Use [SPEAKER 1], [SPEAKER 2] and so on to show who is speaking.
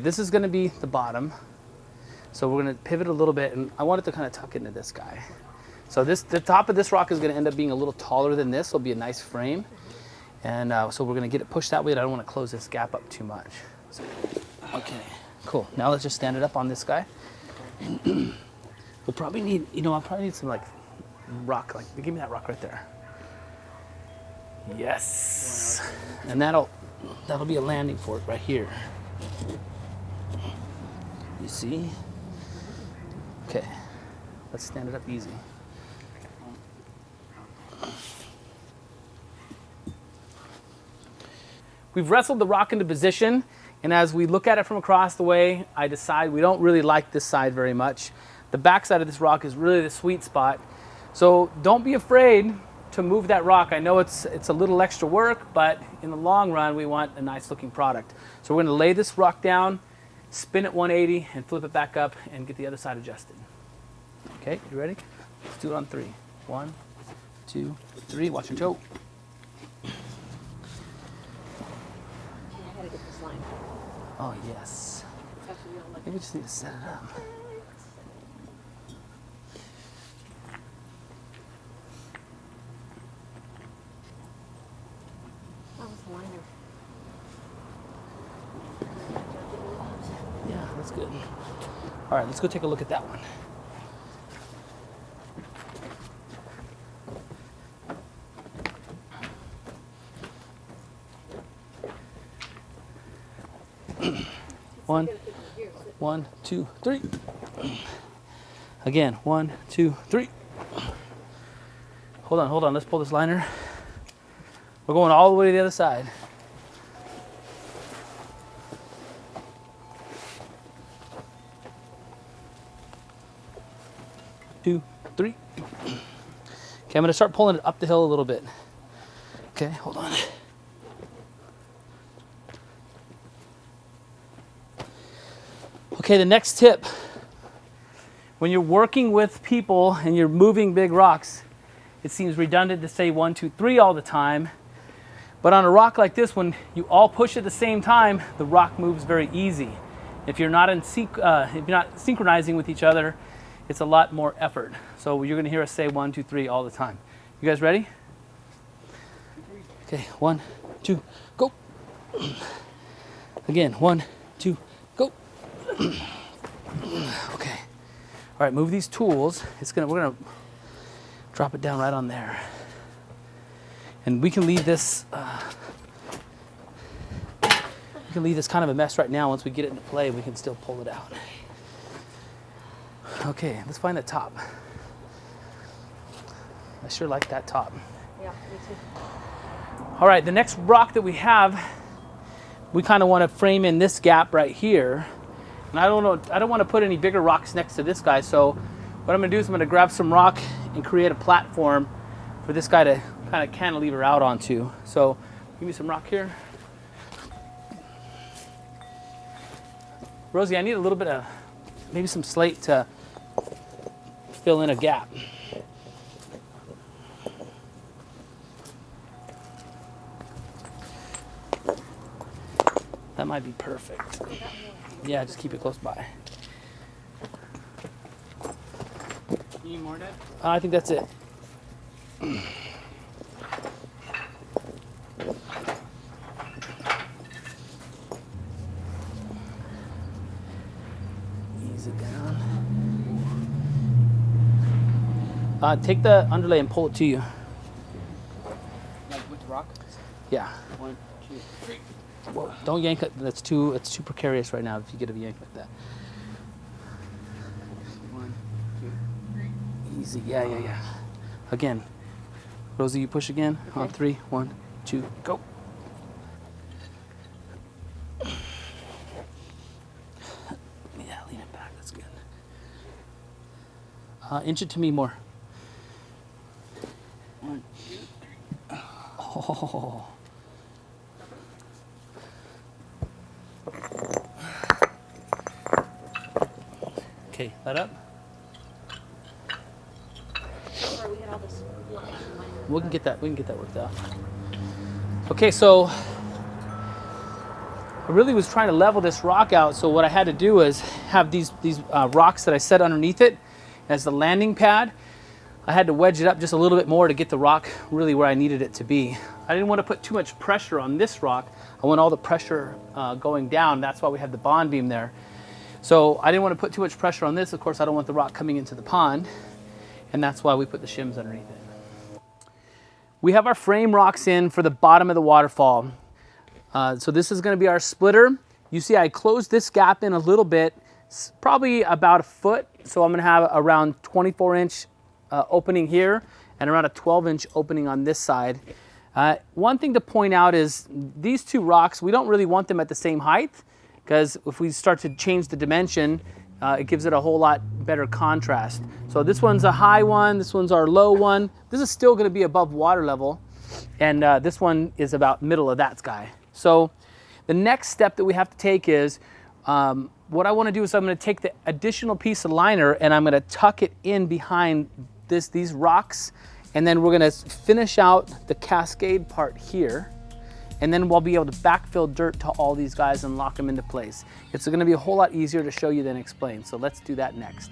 [SPEAKER 1] This is going to be the bottom. So we're going to pivot a little bit, and I want it to kind of tuck into this guy. So the top of this rock is going to end up being a little taller than this. It'll be a nice frame. And so we're going to get it pushed that way. I don't want to close this gap up too much. So, okay, cool. Now let's just stand it up on this guy. We'll probably need, I'll probably need some like rock. Like, give me that rock right there. Yes. And that'll be a landing for it right here. You see? Okay, let's stand it up easy. We've wrestled the rock into position, and as we look at it from across the way, I decide we don't really like this side very much. The back side of this rock is really the sweet spot. So don't be afraid to move that rock. I know it's a little extra work, but in the long run, we want a nice looking product. So we're gonna lay this rock down, spin it 180, and flip it back up and get the other side adjusted. Okay, you ready? Let's do it on 3. 1, 2, 3, watch your toe. Oh, yes. Maybe we just need to set it up. Yeah, that's good. All right, let's go take a look at that one. One, 2, 3. Again, 1, 2, 3. Hold on, let's pull this liner. We're going all the way to the other side. 2, 3. Okay, I'm gonna start pulling it up the hill a little bit. Okay, hold on. Okay, the next tip. When you're working with people and you're moving big rocks, it seems redundant to say 1, 2, 3 all the time. But on a rock like this, when you all push at the same time, the rock moves very easy. If you're not synchronizing with each other, it's a lot more effort. So you're gonna hear us say 1, 2, 3 all the time. You guys ready? Okay, 1, 2, go. Again, 1, 2, go. Okay. All right, move these tools. We're gonna drop it down right on there. And we can leave this kind of a mess right now. Once we get it into play, we can still pull it out. Okay, let's find the top. I sure like that top.
[SPEAKER 2] Yeah, me too.
[SPEAKER 1] All right, the next rock that we have, we kind of want to frame in this gap right here. And I don't want to put any bigger rocks next to this guy. So what I'm going to do is I'm going to grab some rock and create a platform for this guy to kind of cantilever out onto. So give me some rock here. Rosie, I need a little bit of, maybe some slate to fill in a gap. That might be perfect. Yeah, just keep it close by.
[SPEAKER 3] You need more, Dad?
[SPEAKER 1] I think that's it. Ease it down. Take the underlay and pull it to you.
[SPEAKER 3] Like with the rock?
[SPEAKER 1] Yeah.
[SPEAKER 3] 1, 2, 3.
[SPEAKER 1] Whoa, don't yank it. It's too precarious right now if you get a yank like that.
[SPEAKER 3] 1, 2, 3.
[SPEAKER 1] Easy. Yeah. Again. Rosie, you push again. Okay. On 3. 1, 2, go. Yeah, lean it back. That's good. Inch it to me more.
[SPEAKER 3] 1, 2, 3.
[SPEAKER 1] Oh. Okay, let up. We can get that worked out. Okay, so I really was trying to level this rock out. So what I had to do is have these rocks that I set underneath it as the landing pad. I had to wedge it up just a little bit more to get the rock really where I needed it to be. I didn't want to put too much pressure on this rock. I want all the pressure going down. That's why we have the bond beam there. So I didn't want to put too much pressure on this. Of course, I don't want the rock coming into the pond. And that's why we put the shims underneath it. We have our frame rocks in for the bottom of the waterfall. So this is going to be our splitter. You see I closed this gap in a little bit, probably about a foot. So I'm going to have around 24-inch opening here and around a 12-inch opening on this side. One thing to point out is these two rocks, we don't really want them at the same height, because if we start to change the dimension, it gives it a whole lot better contrast. So this one's a high one, this one's our low one. This is still going to be above water level, and this one is about middle of that sky. So the next step that we have to take is, what I want to do is I'm going to take the additional piece of liner and I'm going to tuck it in behind these rocks, and then we're going to finish out the cascade part here, and then we'll be able to backfill dirt to all these guys and lock them into place. It's going to be a whole lot easier to show you than explain, so let's do that next.